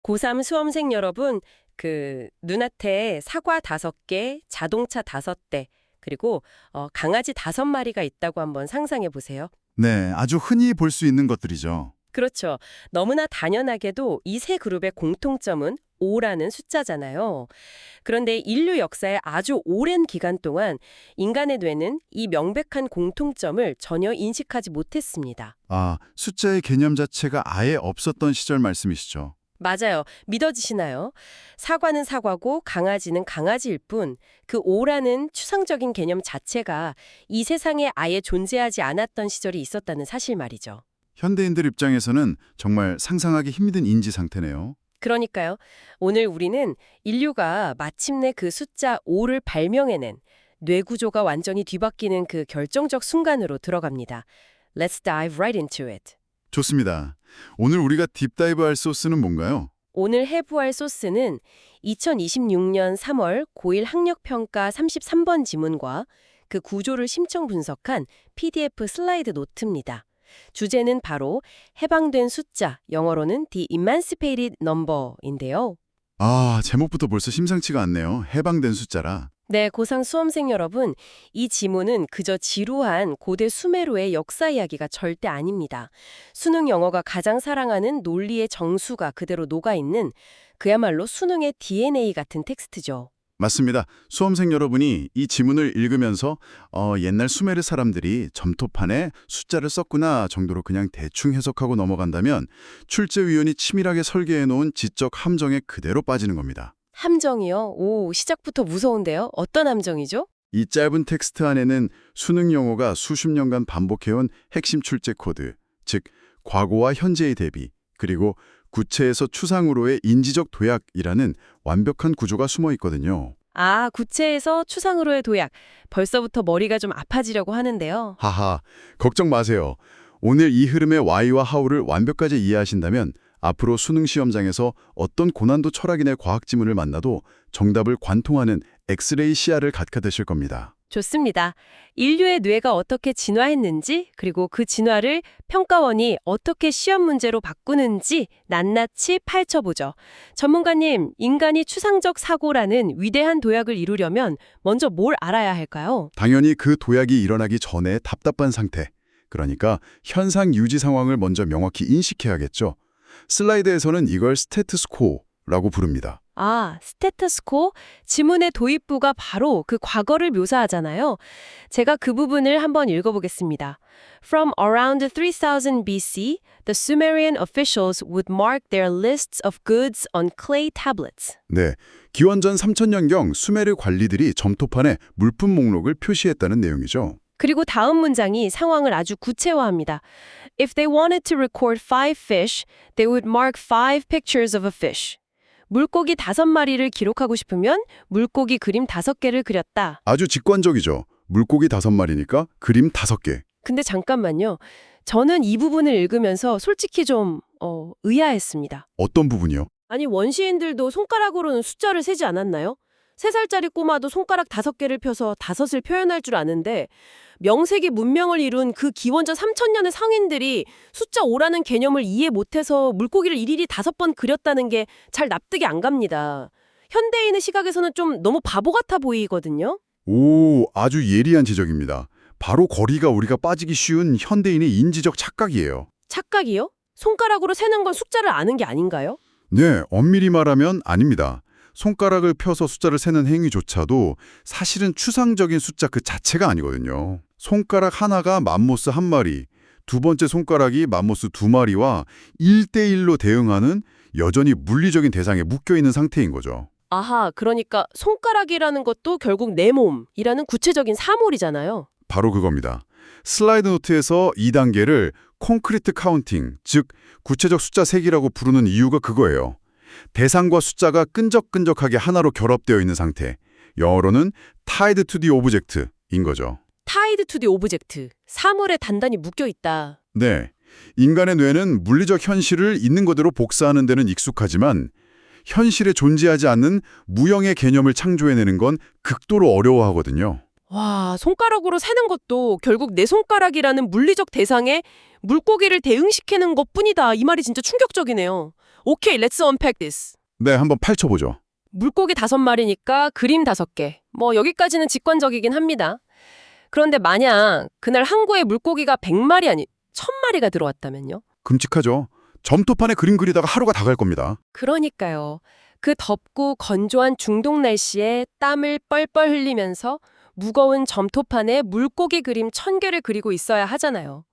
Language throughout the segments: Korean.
고3 수험생 여러분, 눈앞에 사과 5개, 자동차 5대, 그리고 강아지 5마리가 있다고 한번 상상해 보세요. 네, 아주 흔히 볼 수 있는 것들이죠. 그렇죠. 너무나 당연하게도 이 세 그룹의 공통점은 5라는 숫자잖아요. 그런데 인류 역사의 아주 오랜 기간 동안 인간의 뇌는 이 명백한 공통점을 전혀 인식하지 못했습니다. 아, 숫자의 개념 자체가 아예 없었던 시절 말씀이시죠. 맞아요. 믿어지시나요? 사과는 사과고 강아지는 강아지일 뿐 그 오라는 추상적인 개념 자체가 이 세상에 아예 존재하지 않았던 시절이 있었다는 사실 말이죠. 현대인들 입장에서는 정말 상상하기 힘든 인지 상태네요. 그러니까요. 오늘 우리는 인류가 마침내 그 숫자 5를 발명해낸 뇌구조가 완전히 뒤바뀌는 그 결정적 순간으로 들어갑니다. Let's dive right into it. 좋습니다. 오늘 우리가 딥다이브 할 소스는 뭔가요? 오늘 해부할 소스는 2026년 3월 고1 학력평가 33번 지문과 그 구조를 심층 분석한 PDF 슬라이드 노트입니다. 주제는 바로 해방된 숫자, 영어로는 The Emancipated Number인데요. 아, 제목부터 벌써 심상치가 않네요. 해방된 숫자라. 네, 고3 수험생 여러분, 이 지문은 그저 지루한 고대 수메르의 역사 이야기가 절대 아닙니다. 수능 영어가 가장 사랑하는 논리의 정수가 그대로 녹아있는 그야말로 수능의 DNA 같은 텍스트죠. 맞습니다. 수험생 여러분이 이 지문을 읽으면서 옛날 수메르 사람들이 점토판에 숫자를 썼구나 정도로 그냥 대충 해석하고 넘어간다면 출제위원이 치밀하게 설계해 놓은 지적 함정에 그대로 빠지는 겁니다. 함정이요? 오, 시작부터 무서운데요? 어떤 함정이죠? 이 짧은 텍스트 안에는 수능 용어가 수십 년간 반복해온 핵심 출제 코드, 즉 과거와 현재의 대비, 그리고 구체에서 추상으로의 인지적 도약이라는 완벽한 구조가 숨어 있거든요. 아, 구체에서 추상으로의 도약. 벌써부터 머리가 좀 아파지려고 하는데요. 하하, 걱정 마세요. 오늘 이 흐름의 Y와 How를 완벽하게 이해하신다면 앞으로 수능 시험장에서 어떤 고난도 철학인의 과학 지문을 만나도 정답을 관통하는 엑스레이 시야를 갖게 되실 겁니다. 좋습니다. 인류의 뇌가 어떻게 진화했는지, 그리고 그 진화를 평가원이 어떻게 시험 문제로 바꾸는지 낱낱이 파헤쳐보죠. 전문가님, 인간이 추상적 사고라는 위대한 도약을 이루려면 먼저 뭘 알아야 할까요? 당연히 그 도약이 일어나기 전에 답답한 상태, 그러니까 현상 유지 상황을 먼저 명확히 인식해야겠죠. 슬라이드에서는 이걸 스테투스코라고 부릅니다. 아, 스테터스코? 지문의 도입부가 바로 그 과거를 묘사하잖아요. 제가 그 부분을 한번 읽어보겠습니다. From around 3000 BC, the Sumerian officials would mark their lists of goods on clay tablets. 네, 기원전 3000년경 수메르 관리들이 점토판에 물품 목록을 표시했다는 내용이죠. 그리고 다음 문장이 상황을 아주 구체화합니다. If they wanted to record 5 fish, they would mark 5 pictures of a fish. 물고기 5마리를 기록하고 싶으면 물고기 그림 5개를 그렸다. 아주 직관적이죠. 물고기 5마리니까 그림 5개. 근데 잠깐만요. 저는 이 부분을 읽으면서 솔직히 좀 의아했습니다. 어떤 부분이요? 아니 원시인들도 손가락으로는 숫자를 세지 않았나요? 3살짜리 꼬마도 손가락 5개를 펴서 5을 표현할 줄 아는데 명색이 문명을 이룬 그 기원전 3000년의 상인들이 숫자 5라는 개념을 이해 못해서 물고기를 일일이 5번 그렸다는 게 잘 납득이 안 갑니다. 현대인의 시각에서는 좀 너무 바보 같아 보이거든요. 오, 아주 예리한 지적입니다. 바로 거리가 우리가 빠지기 쉬운 현대인의 인지적 착각이에요. 착각이요? 손가락으로 세는 건 숫자를 아는 게 아닌가요? 네, 엄밀히 말하면 아닙니다. 손가락을 펴서 숫자를 세는 행위조차도 사실은 추상적인 숫자 그 자체가 아니거든요. 손가락 하나가 맘모스 한 마리, 두 번째 손가락이 맘모스 2마리와 1대1로 대응하는 여전히 물리적인 대상에 묶여있는 상태인 거죠. 아하, 그러니까 손가락이라는 것도 결국 내 몸이라는 구체적인 사물이잖아요. 바로 그겁니다. 슬라이드 노트에서 2단계를 콘크리트 카운팅, 즉 구체적 숫자 세기라고 부르는 이유가 그거예요. 대상과 숫자가 끈적끈적하게 하나로 결합되어 있는 상태, 영어로는 tied to the object인 거죠. tied to the object, 사물에 단단히 묶여있다. 네, 인간의 뇌는 물리적 현실을 있는 그대로 복사하는 데는 익숙하지만 현실에 존재하지 않는 무형의 개념을 창조해내는 건 극도로 어려워하거든요. 와, 손가락으로 세는 것도 결국 내 손가락이라는 물리적 대상에 물고기를 대응시키는 것뿐이다. 이 말이 진짜 충격적이네요. 오케이, let's unpack this. 네, 한번 파헤쳐보죠. 물고기 5마리니까 그림 5개. 뭐 여기까지는 직관적이긴 합니다. 그런데 만약 그날 항구에 물고기가 100마리 아니 1000마리가 들어왔다면요? 끔찍하죠. 점토판에 그림 그리다가 하루가 다 갈 겁니다. 그러니까요. 그 덥고 건조한 중동 날씨에 땀을 뻘뻘 흘리면서 무거운 점토판에 물고기 그림 1000개를 그리고 있어야 하잖아요.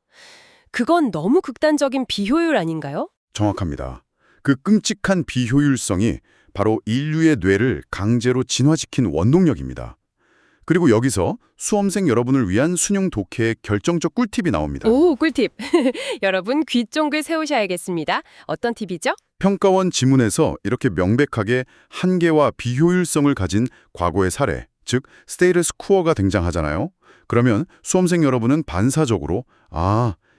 그건 너무 극단적인 비효율 아닌가요? 정확합니다. 그 끔찍한 비효율성이 바로 인류의 뇌를 강제로 진화시킨 원동력입니다. 그리고 여기서 수험생 여러분을 위한 수능 독해의 결정적 꿀팁이 나옵니다. 오, 꿀팁. 여러분 귀 쫑글 세우셔야겠습니다. 어떤 팁이죠? 평가원 지문에서 이렇게 명백하게 한계와 비효율성을 가진 과거의 사례, 즉 스테이터스 퀘어가 등장하잖아요. 그러면 수험생 여러분은 반사적으로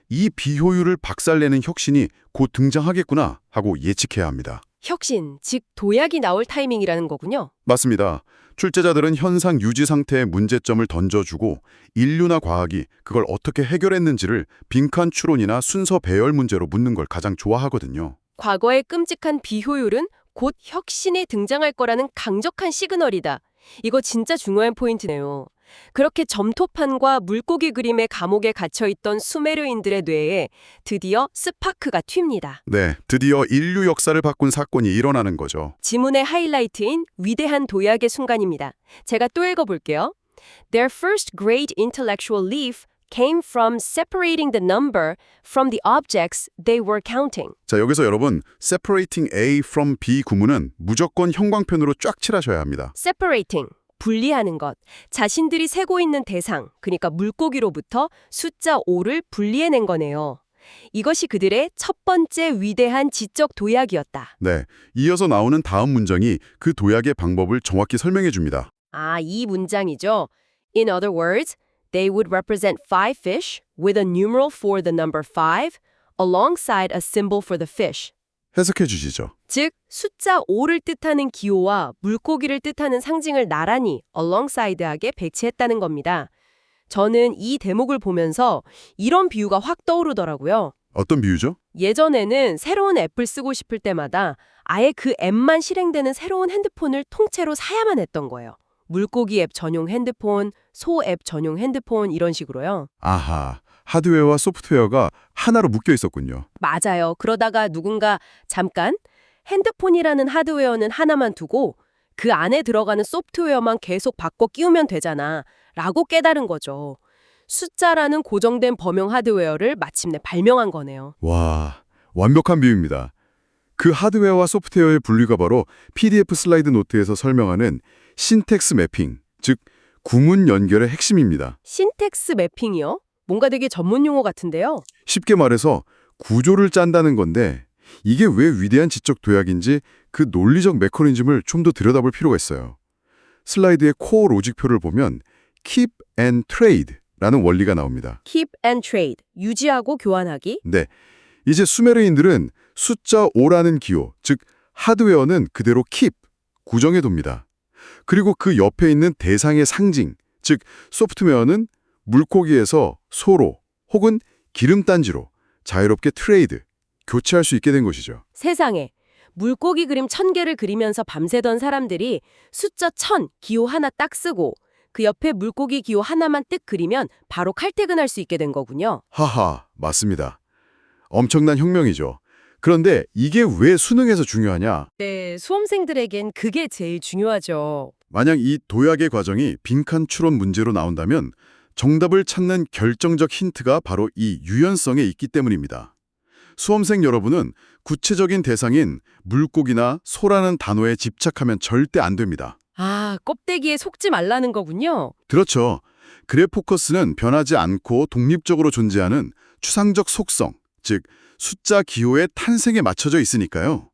이 비효율을 박살내는 혁신이 곧 등장하겠구나 하고 예측해야 합니다. 혁신, 즉 도약이 나올 타이밍이라는 거군요. 맞습니다. 출제자들은 현상 유지 상태의 문제점을 던져주고 인류나 과학이 그걸 어떻게 해결했는지를 빈칸 추론이나 순서 배열 문제로 묻는 걸 가장 좋아하거든요. 과거의 끔찍한 비효율은 곧 혁신에 등장할 거라는 강력한 시그널이다. 이거 진짜 중요한 포인트네요. 그렇게 점토판과 물고기 그림의 감옥에 갇혀있던 수메르인들의 뇌에 드디어 스파크가 튑니다. 네, 드디어 인류 역사를 바꾼 사건이 일어나는 거죠. 지문의 하이라이트인 위대한 도약의 순간입니다. 제가 또 읽어볼게요. Their first great intellectual leap came from separating the number from the objects they were counting. 자, 여기서 여러분, separating A from B 구문은 무조건 형광펜으로 쫙 칠하셔야 합니다. separating, 분리하는 것. 자신들이 세고 있는 대상, 그러니까 물고기로부터 숫자 5를 분리해낸 거네요. 이것이 그들의 첫 번째 위대한 지적 도약이었다. 네, 이어서 나오는 다음 문장이 그 도약의 방법을 정확히 설명해 줍니다. 이 문장이죠. In other words, they would represent 5 fish with a numeral for the number 5 alongside a symbol for the fish. 해석해 주시죠. 즉, 숫자 5를 뜻하는 기호와 물고기를 뜻하는 상징을 나란히 alongside하게 배치했다는 겁니다. 저는 이 대목을 보면서 이런 비유가 확 떠오르더라고요. 어떤 비유죠? 예전에는 새로운 앱을 쓰고 싶을 때마다 아예 그 앱만 실행되는 새로운 핸드폰을 통째로 사야만 했던 거예요. 물고기 앱 전용 핸드폰, 소 앱 전용 핸드폰 이런 식으로요. 아하, 하드웨어와 소프트웨어가 하나로 묶여 있었군요. 맞아요. 그러다가 누군가 잠깐 핸드폰이라는 하드웨어는 하나만 두고 그 안에 들어가는 소프트웨어만 계속 바꿔 끼우면 되잖아 라고 깨달은 거죠. 숫자라는 고정된 범용 하드웨어를 마침내 발명한 거네요. 와, 완벽한 비유입니다. 그 하드웨어와 소프트웨어의 분리가 바로 PDF 슬라이드 노트에서 설명하는 신텍스 매핑, 즉 구문 연결의 핵심입니다. 신텍스 매핑이요? 뭔가 되게 전문 용어 같은데요. 쉽게 말해서 구조를 짠다는 건데 이게 왜 위대한 지적 도약인지 그 논리적 메커니즘을 좀 더 들여다볼 필요가 있어요. 슬라이드의 코어 로직표를 보면 keep and trade라는 원리가 나옵니다. Keep and trade, 유지하고 교환하기. 네, 이제 수메르인들은 숫자 5라는 기호, 즉 하드웨어는 그대로 keep, 구정해둡니다. 그리고 그 옆에 있는 대상의 상징, 즉 소프트웨어는 물고기에서 소로 혹은 기름단지로 자유롭게 트레이드, 교체할 수 있게 된 것이죠. 세상에, 물고기 그림 1000개를 그리면서 밤새던 사람들이 숫자 1000, 기호 하나 딱 쓰고 그 옆에 물고기 기호 하나만 뜩 그리면 바로 칼퇴근할 수 있게 된 거군요. 하하, 맞습니다. 엄청난 혁명이죠. 그런데 이게 왜 수능에서 중요하냐? 네, 수험생들에겐 그게 제일 중요하죠. 만약 이 도약의 과정이 빈칸 추론 문제로 나온다면 정답을 찾는 결정적 힌트가 바로 이 유연성에 있기 때문입니다. 수험생 여러분은 구체적인 대상인 물고기나 소라는 단어에 집착하면 절대 안 됩니다. 껍데기에 속지 말라는 거군요. 그렇죠. 그래포커스는 변하지 않고 독립적으로 존재하는 추상적 속성, 즉 숫자 기호의 탄생에 맞춰져 있으니까요.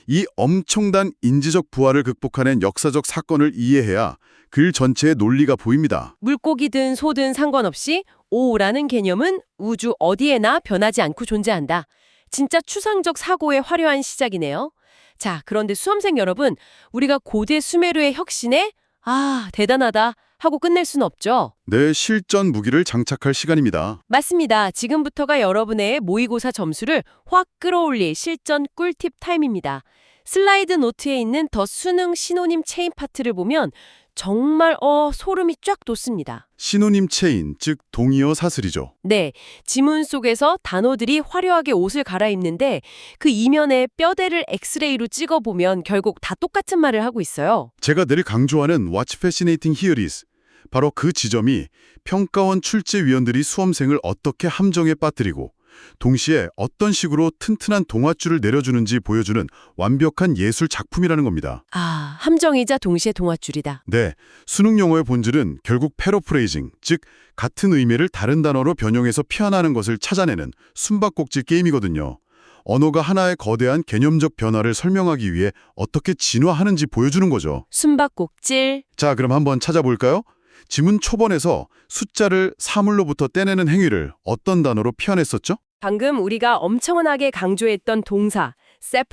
이 엄청난 인지적 부활을 극복하는 역사적 사건을 이해해야 글 전체의 논리가 보입니다. 물고기든 소든 상관없이 5라는 개념은 우주 어디에나 변하지 않고 존재한다. 진짜 추상적 사고의 화려한 시작이네요. 자, 그런데 수험생 여러분, 우리가 고대 수메르의 혁신에 대단하다 하고 끝낼 순 없죠. 내 실전 무기를 장착할 시간입니다. 맞습니다. 지금부터가 여러분의 모의고사 점수를 확 끌어올릴 실전 꿀팁 타임입니다. 슬라이드 노트에 있는 더 수능 시노님 체인 파트를 보면 정말 소름이 쫙 돋습니다. 시노님 체인, 즉 동의어 사슬이죠. 네, 지문 속에서 단어들이 화려하게 옷을 갈아입는데 그 이면에 뼈대를 엑스레이로 찍어보면 결국 다 똑같은 말을 하고 있어요. 제가 늘 강조하는 What's fascinating here is 바로 그 지점이 평가원 출제위원들이 수험생을 어떻게 함정에 빠뜨리고 동시에 어떤 식으로 튼튼한 동화줄을 내려주는지 보여주는 완벽한 예술 작품이라는 겁니다. 아, 함정이자 동시에 동화줄이다. 네, 수능 용어의 본질은 결국 패러프레이징, 즉 같은 의미를 다른 단어로 변형해서 표현하는 것을 찾아내는 숨바꼭질 게임이거든요. 언어가 하나의 거대한 개념적 변화를 설명하기 위해 어떻게 진화하는지 보여주는 거죠. 숨바꼭질. 자, 그럼 한번 찾아볼까요? 지문 초반에서 숫자를 사물로부터 떼내는 행위를 어떤 단어로 표현했었죠? 방금 우리가 엄청나게 강조했던 동사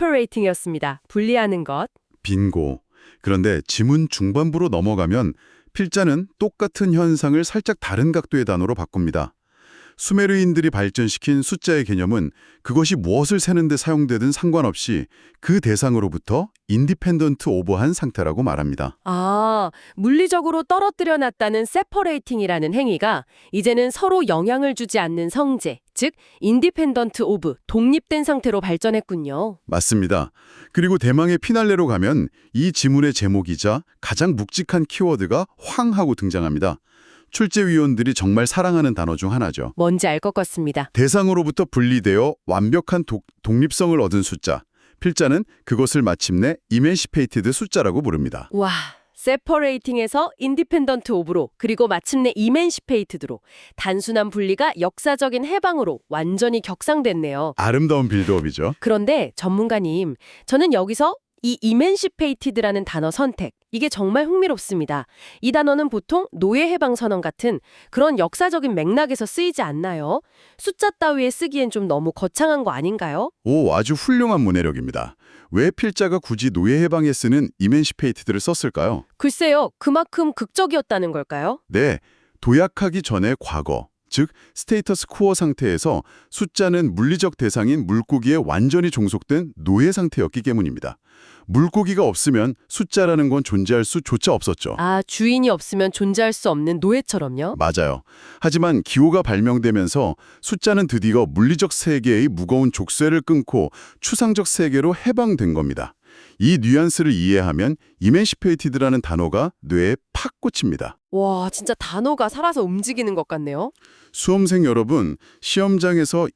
separating이었습니다. 분리하는 것. 빙고. 그런데 지문 중반부로 넘어가면 필자는 똑같은 현상을 살짝 다른 각도의 단어로 바꿉니다. 수메르인들이 발전시킨 숫자의 개념은 그것이 무엇을 세는 데 사용되든 상관없이 그 대상으로부터 인디펜던트 오버한 상태라고 말합니다. 아, 물리적으로 떨어뜨려 놨다는 separating이라는 행위가 이제는 서로 영향을 주지 않는 성제, 즉 independent of, 독립된 상태로 발전했군요. 맞습니다. 그리고 대망의 피날레로 가면 이 지문의 제목이자 가장 묵직한 키워드가 황하고 등장합니다. 출제위원들이 정말 사랑하는 단어 중 하나죠. 뭔지 알 것 같습니다. 대상으로부터 분리되어 완벽한 독립성을 얻은 숫자. 필자는 그것을 마침내 이맨시페이티드 숫자라고 부릅니다. 와, separating에서 independent of로 그리고 마침내 emancipated로 단순한 분리가 역사적인 해방으로 완전히 격상됐네요. 아름다운 빌드업이죠. 그런데 전문가님, 저는 여기서 이 emancipated라는 단어 선택, 이게 정말 흥미롭습니다. 이 단어는 보통 노예 해방 선언 같은 그런 역사적인 맥락에서 쓰이지 않나요? 숫자 따위에 쓰기엔 좀 너무 거창한 거 아닌가요? 오, 아주 훌륭한 문해력입니다. 왜 필자가 굳이 노예 해방에 쓰는 이맨시페이티드를 썼을까요? 글쎄요, 그만큼 극적이었다는 걸까요? 네, 도약하기 전의 과거, 즉 스테이터스 코어 상태에서 숫자는 물리적 대상인 물고기에 완전히 종속된 노예 상태였기 때문입니다. 물고기가 없으면 숫자라는 건 존재할 수조차 없었죠. 아, 주인이 없으면 존재할 수 없는 노예처럼요? 맞아요. 하지만 기호가 발명되면서 숫자는 드디어 물리적 세계의 무거운 족쇄를 끊고 추상적 세계로 해방된 겁니다. 이 뉘앙스를 이해하면 이맨시페이티드라는 단어가 뇌에 팍 꽂힙니다. 와, 진짜 단어가 살아서 움직이는 것 같네요. 수험생 여러분, 시험장에서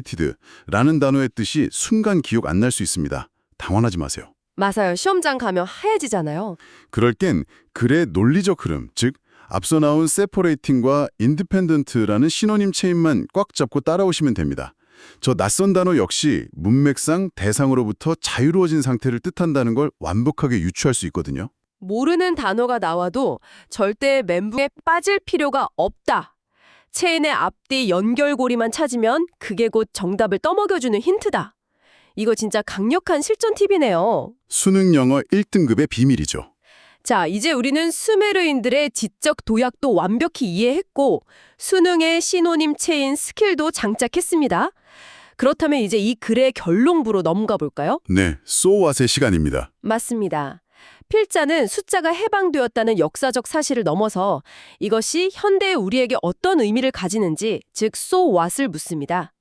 이맨시페이티드라는 단어의 뜻이 순간 기억 안 날 수 있습니다. 당황하지 마세요. 맞아요. 시험장 가면 하얘지잖아요. 그럴 땐 글의 논리적 흐름, 즉 앞서 나온 separating과 independent라는 시노님 체인만 꽉 잡고 따라오시면 됩니다. 저 낯선 단어 역시 문맥상 대상으로부터 자유로워진 상태를 뜻한다는 걸 완벽하게 유추할 수 있거든요. 모르는 단어가 나와도 절대 멘붕에 빠질 필요가 없다. 체인의 앞뒤 연결고리만 찾으면 그게 곧 정답을 떠먹여주는 힌트다. 이거 진짜 강력한 실전 팁이네요. 수능 영어 1등급의 비밀이죠. 자, 이제 우리는 수메르인들의 지적 도약도 완벽히 이해했고 수능의 시노님 체인 스킬도 장착했습니다. 그렇다면 이제 이 글의 결론부로 넘어가 볼까요? 네, So What의 시간입니다. 맞습니다. 필자는 숫자가 해방되었다는 역사적 사실을 넘어서 이것이 현대의 우리에게 어떤 의미를 가지는지, 즉 So What을 묻습니다.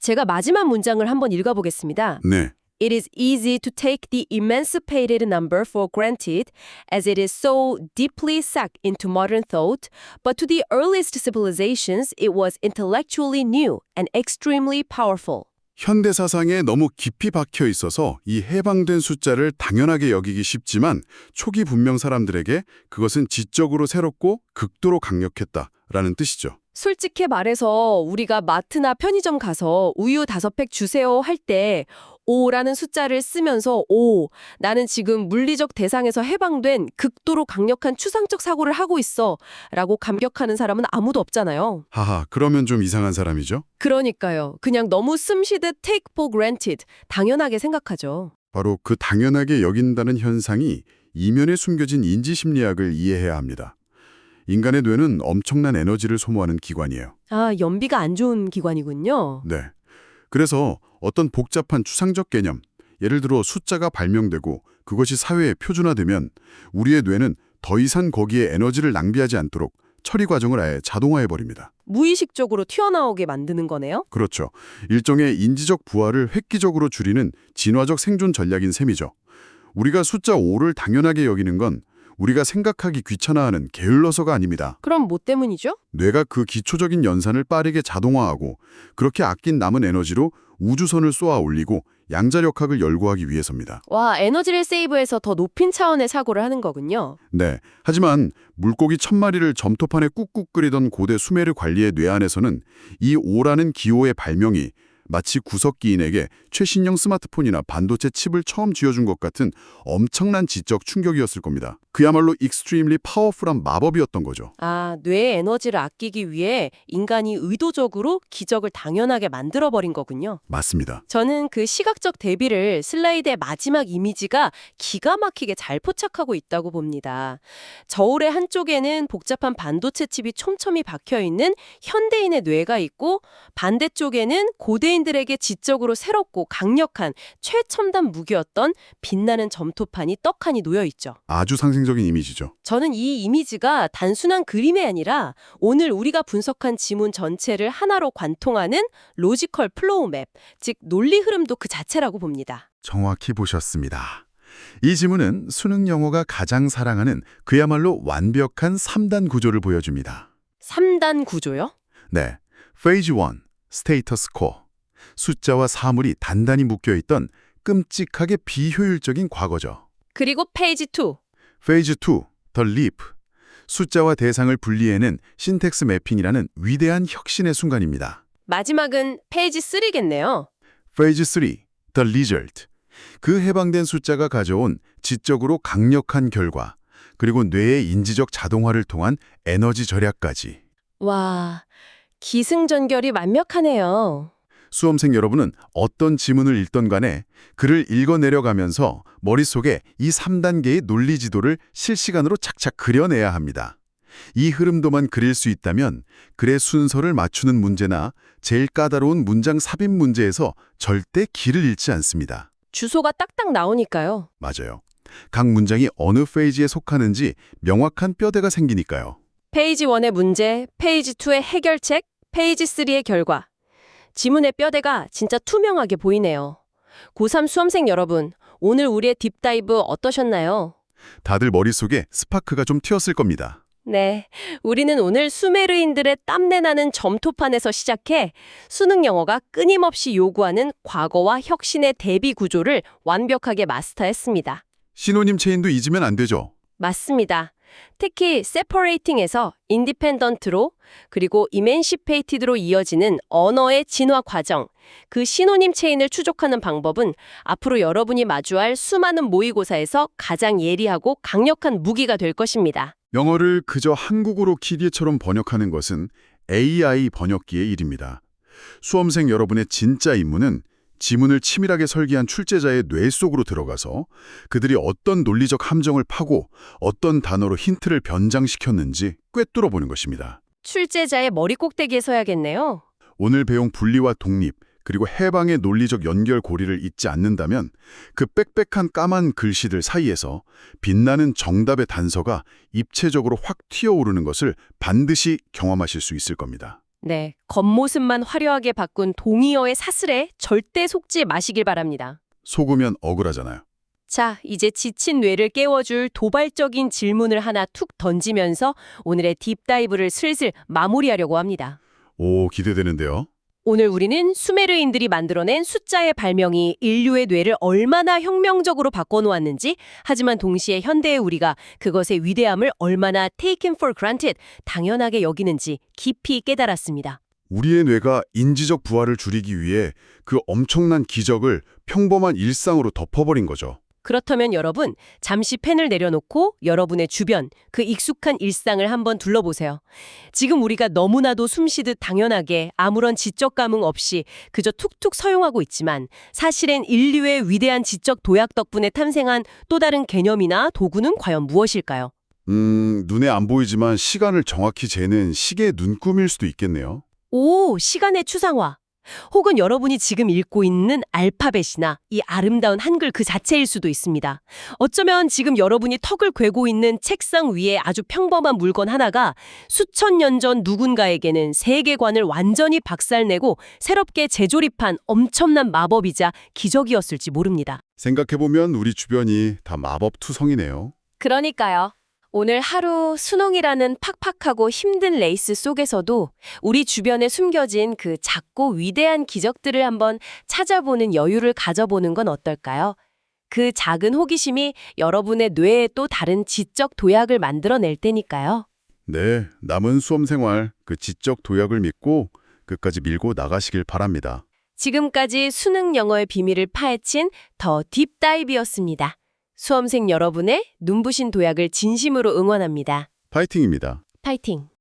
제가 마지막 문장을 한번 읽어보겠습니다. 네. It is easy to take the emancipated number for granted as it is so deeply sucked into modern thought, but to the earliest civilizations it was intellectually new and extremely powerful. 현대 사상에 너무 깊이 박혀 있어서 이 해방된 숫자를 당연하게 여기기 쉽지만 초기 문명 사람들에게 그것은 지적으로 새롭고 극도로 강력했다라는 뜻이죠. 솔직히 말해서 우리가 마트나 편의점 가서 우유 5팩 주세요 할 때 5라는 숫자를 쓰면서 나는 지금 물리적 대상에서 해방된 극도로 강력한 추상적 사고를 하고 있어 라고 감격하는 사람은 아무도 없잖아요. 하하, 그러면 좀 이상한 사람이죠? 그러니까요. 그냥 너무 씀시듯 take for granted, 당연하게 생각하죠. 바로 그 당연하게 여긴다는 현상이 이면에 숨겨진 인지심리학을 이해해야 합니다. 인간의 뇌는 엄청난 에너지를 소모하는 기관이에요. 아, 연비가 안 좋은 기관이군요. 네. 그래서 어떤 복잡한 추상적 개념, 예를 들어 숫자가 발명되고 그것이 사회에 표준화되면 우리의 뇌는 더 이상 거기에 에너지를 낭비하지 않도록 처리 과정을 아예 자동화해버립니다. 무의식적으로 튀어나오게 만드는 거네요? 그렇죠. 일종의 인지적 부하를 획기적으로 줄이는 진화적 생존 전략인 셈이죠. 우리가 숫자 5를 당연하게 여기는 건 우리가 생각하기 귀찮아하는 게을러서가 아닙니다. 그럼 뭐 때문이죠? 뇌가 그 기초적인 연산을 빠르게 자동화하고 그렇게 아낀 남은 에너지로 우주선을 쏘아 올리고 양자력학을 열거하기 위해서입니다. 와, 에너지를 세이브해서 더 높은 차원의 사고를 하는 거군요. 네. 하지만 물고기 1000마리를 점토판에 꾹꾹 끓이던 고대 수메르 관리의 뇌 안에서는 이 5라는 기호의 발명이 마치 구석기인에게 최신형 스마트폰이나 반도체 칩을 처음 쥐어준 것 같은 엄청난 지적 충격이었을 겁니다. 그야말로 extremely powerful한 마법이었던 거죠. 아, 뇌의 에너지를 아끼기 위해 인간이 의도적으로 기적을 당연하게 만들어버린 거군요. 맞습니다. 저는 그 시각적 대비를 슬라이드의 마지막 이미지가 기가 막히게 잘 포착하고 있다고 봅니다. 저울의 한쪽에는 복잡한 반도체 칩이 촘촘히 박혀있는 현대인의 뇌가 있고 반대쪽에는 고대인들에게 지적으로 새롭고 강력한 최첨단 무기였던 빛나는 점토판이 떡하니 놓여있죠. 아주 상징적인 이미지죠. 저는 이 이미지가 단순한 그림이 아니라 오늘 우리가 분석한 지문 전체를 하나로 관통하는 로지컬 플로우 맵, 즉 논리 흐름도 그 자체라고 봅니다. 정확히 보셨습니다. 이 지문은 수능 영어가 가장 사랑하는 그야말로 완벽한 3단 구조를 보여줍니다. 3단 구조요? 네, Phase 1, 스테이터스 코. 숫자와 사물이 단단히 묶여있던 끔찍하게 비효율적인 과거죠. 그리고 페이지 2. Phase 2, The Leap. 숫자와 대상을 분리해낸 신텍스 매핑이라는 위대한 혁신의 순간입니다. 마지막은 페이지 3겠네요. Phase 3, The Result. 그 해방된 숫자가 가져온 지적으로 강력한 결과, 그리고 뇌의 인지적 자동화를 통한 에너지 절약까지. 와, 기승전결이 완벽하네요. 수험생 여러분은 어떤 지문을 읽던 간에 글을 읽어내려가면서 머릿속에 이 3단계의 논리 지도를 실시간으로 착착 그려내야 합니다. 이 흐름도만 그릴 수 있다면 글의 순서를 맞추는 문제나 제일 까다로운 문장 삽입 문제에서 절대 길을 잃지 않습니다. 주소가 딱딱 나오니까요. 맞아요. 각 문장이 어느 페이지에 속하는지 명확한 뼈대가 생기니까요. 페이지 1의 문제, 페이지 2의 해결책, 페이지 3의 결과. 지문의 뼈대가 진짜 투명하게 보이네요. 고3 수험생 여러분, 오늘 우리의 딥다이브 어떠셨나요? 다들 머릿속에 스파크가 좀 튀었을 겁니다. 네, 우리는 오늘 수메르인들의 땀내나는 점토판에서 시작해 수능 영어가 끊임없이 요구하는 과거와 혁신의 대비 구조를 완벽하게 마스터했습니다. 신호님 체인도 잊으면 안 되죠. 맞습니다. 특히 separating에서 independent로 그리고 emancipated로 이어지는 언어의 진화 과정, 그 신호님 체인을 추적하는 방법은 앞으로 여러분이 마주할 수많은 모의고사에서 가장 예리하고 강력한 무기가 될 것입니다. 영어를 그저 한국어로 키디처럼 번역하는 것은 AI 번역기의 일입니다. 수험생 여러분의 진짜 임무는 지문을 치밀하게 설계한 출제자의 뇌 속으로 들어가서 그들이 어떤 논리적 함정을 파고 어떤 단어로 힌트를 변장시켰는지 꿰뚫어 보는 것입니다. 출제자의 머리 꼭대기에 서야겠네요. 오늘 배운 분리와 독립, 그리고 해방의 논리적 연결고리를 잊지 않는다면 그 빽빽한 까만 글씨들 사이에서 빛나는 정답의 단서가 입체적으로 확 튀어오르는 것을 반드시 경험하실 수 있을 겁니다. 네, 겉모습만 화려하게 바꾼 동의어의 사슬에 절대 속지 마시길 바랍니다. 속으면 억울하잖아요. 자, 이제 지친 뇌를 깨워줄 도발적인 질문을 하나 툭 던지면서 오늘의 딥다이브를 슬슬 마무리하려고 합니다. 오, 기대되는데요. 오늘 우리는 수메르인들이 만들어낸 숫자의 발명이 인류의 뇌를 얼마나 혁명적으로 바꿔놓았는지, 하지만 동시에 현대의 우리가 그것의 위대함을 얼마나 taken for granted, 당연하게 여기는지 깊이 깨달았습니다. 우리의 뇌가 인지적 부하를 줄이기 위해 그 엄청난 기적을 평범한 일상으로 덮어버린 거죠. 그렇다면 여러분, 잠시 펜을 내려놓고 여러분의 주변, 그 익숙한 일상을 한번 둘러보세요. 지금 우리가 너무나도 숨쉬듯 당연하게 아무런 지적 감흥 없이 그저 툭툭 서용하고 있지만 사실은 인류의 위대한 지적 도약 덕분에 탄생한 또 다른 개념이나 도구는 과연 무엇일까요? 눈에 안 보이지만 시간을 정확히 재는 시계의 눈금일 수도 있겠네요. 오, 시간의 추상화. 혹은 여러분이 지금 읽고 있는 알파벳이나 이 아름다운 한글 그 자체일 수도 있습니다. 어쩌면 지금 여러분이 턱을 괴고 있는 책상 위에 아주 평범한 물건 하나가 수천 년 전 누군가에게는 세계관을 완전히 박살내고 새롭게 재조립한 엄청난 마법이자 기적이었을지 모릅니다. 생각해보면 우리 주변이 다 마법 투성이네요. 그러니까요. 오늘 하루 수능이라는 팍팍하고 힘든 레이스 속에서도 우리 주변에 숨겨진 그 작고 위대한 기적들을 한번 찾아보는 여유를 가져보는 건 어떨까요? 그 작은 호기심이 여러분의 뇌에 또 다른 지적 도약을 만들어낼 테니까요. 네, 남은 수험 생활 그 지적 도약을 믿고 끝까지 밀고 나가시길 바랍니다. 지금까지 수능 영어의 비밀을 파헤친 더 딥다이브였습니다. 수험생 여러분의 눈부신 도약을 진심으로 응원합니다. 파이팅입니다. 파이팅!